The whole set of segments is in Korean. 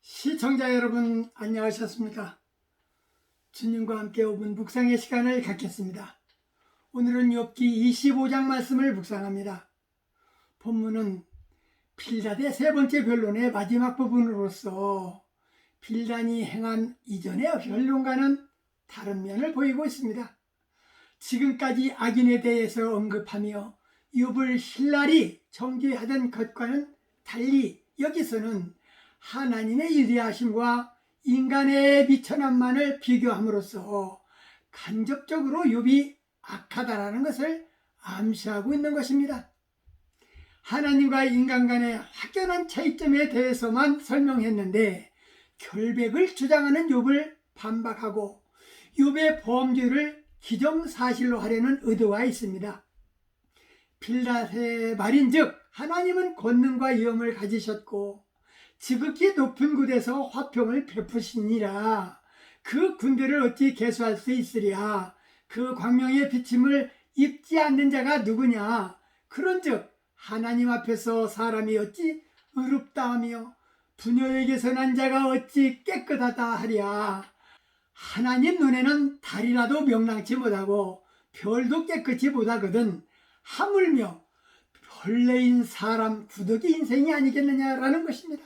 시청자 여러분 안녕하셨습니까? 주님과 함께 5분 묵상의 시간을 갖겠습니다. 오늘은 욥기 25장 말씀을 묵상합니다. 본문은 빌닷의 세 번째 변론의 마지막 부분으로서 빌닷이 행한 이전의 변론과는 다른 면을 보이고 있습니다. 지금까지 악인에 대해서 언급하며 욥을 힐날이 정죄하던 것과는 달리 여기서는 하나님의 위대하심과 인간의 비천함만을 비교함으로써 간접적으로 욥이 악하다라는 것을 암시하고 있는 것입니다. 하나님과 인간 간의 확연한 차이점에 대해서만 설명했는데 결백을 주장하는 욥을 반박하고 욥의 범죄를 기정사실로 하려는 의도가 있습니다. 빌닷의 말인즉 하나님은 권능과 위엄을 가지셨고 지극히 높은 곳에서 화평을 베푸시니라. 그 군대를 어찌 계수할 수 있으랴. 그 광명의 비침을 입지 않는 자가 누구냐. 그런즉 하나님 앞에서 사람이 어찌 의롭다 하며 부녀에게서 난 자가 어찌 깨끗하다 하랴. 하나님 눈에는 달이라도 명랑치 못하고 별도 깨끗이 못하거든 하물며 벌레인 사람 구더기 인생이 아니겠느냐라는 것입니다.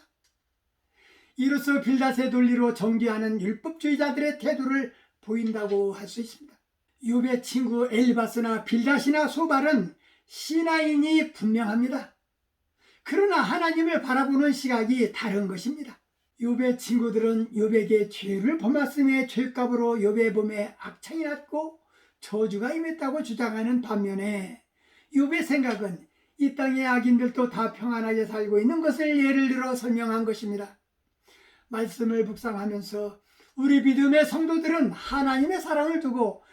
이로써 빌닷의 논리로 정죄하는 율법주의자들의 태도를 보인다고 할 수 있습니다. 욥의 친구 엘리바스나 빌닷이나 소발은 신하인이 분명합니다. 그러나 하나님을 바라보는 시각이 다른 것입니다. 욥의 친구들은 욥에게 죄를 범했음의 죄값으로 욥의 몸에 악창이 났고 저주가 임했다고 주장하는 반면에 욥의 생각은 이 땅의 악인들도 다 평안하게 살고 있는 것을 예를 들어 설명한 것입니다. 말씀을 묵상하면서 우리 믿음의 성도들은 하나님의 사랑을 두고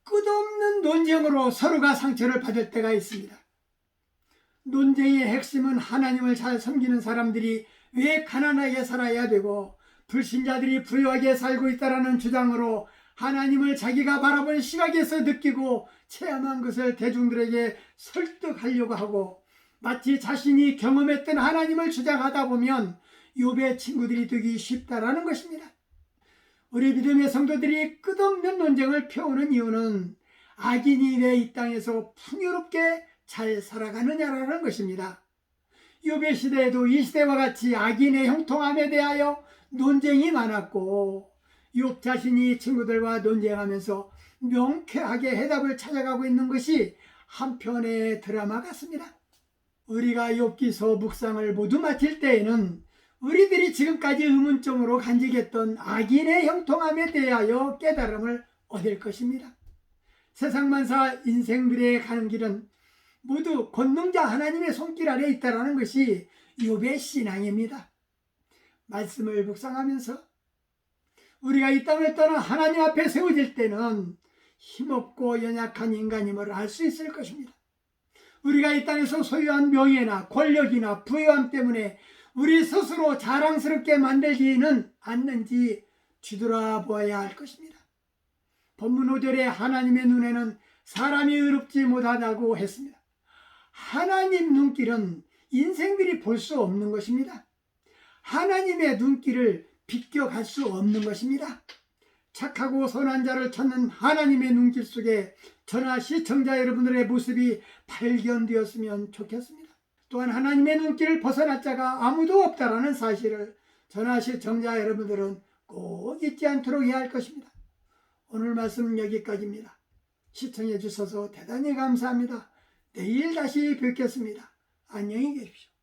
끝없는 논쟁으로 서로가 상처를 받을 때가 있습니다. 논쟁의 핵심은 하나님을 잘 섬기는 사람들이 왜 가난하게 살아야 되고 불신자들이 부유하게 살고 있다는 주장으로 하나님을 자기가 바라본 시각에서 느끼고 체험한 것을 대중들에게 설득하려고 하고 마치 자신이 경험했던 하나님을 주장하다 보면 욥의 친구들이 되기 쉽다라는 것입니다. 우리 믿음의 성도들이 끝없는 논쟁을 펴오는 이유는 악인이 왜 이 땅에서 풍요롭게 잘 살아가느냐라는 것입니다. 욥의 시대에도 이 시대와 같이 악인의 형통함에 대하여 논쟁이 많았고 욥 자신이 친구들과 논쟁하면서 명쾌하게 해답을 찾아가고 있는 것이 한편의 드라마 같습니다. 우리가 욥기서 묵상을 모두 마칠 때에는 우리들이 지금까지 의문점으로 간직했던 악인의 형통함에 대하여 깨달음을 얻을 것입니다. 세상 만사 인생들의 가는 길은 모두 권능자 하나님의 손길 아래 있다는 것이 욥의 신앙입니다. 말씀을 묵상하면서 우리가 이 땅을 떠나 하나님 앞에 세워질 때는 힘없고 연약한 인간임을 알 수 있을 것입니다. 우리가 이 땅에서 소유한 명예나 권력이나 부유함 때문에 우리 스스로 자랑스럽게 만들지는 않는지 뒤돌아보아야 할 것입니다. 본문 5절에 하나님의 눈에는 사람이 의롭지 못하다고 했습니다. 하나님 눈길은 인생들이 볼 수 없는 것입니다. 하나님의 눈길을 비껴갈 수 없는 것입니다. 착하고 선한 자를 찾는 하나님의 눈길 속에 저나 시청자 여러분들의 모습이 발견되었으면 좋겠습니다. 또한 하나님의 눈길을 벗어날 자가 아무도 없다라는 사실을 저나 시청자 여러분들은 꼭 잊지 않도록 해야 할 것입니다. 오늘 말씀은 여기까지입니다. 시청해 주셔서 대단히 감사합니다. 내일 다시 뵙겠습니다. 안녕히 계십시오.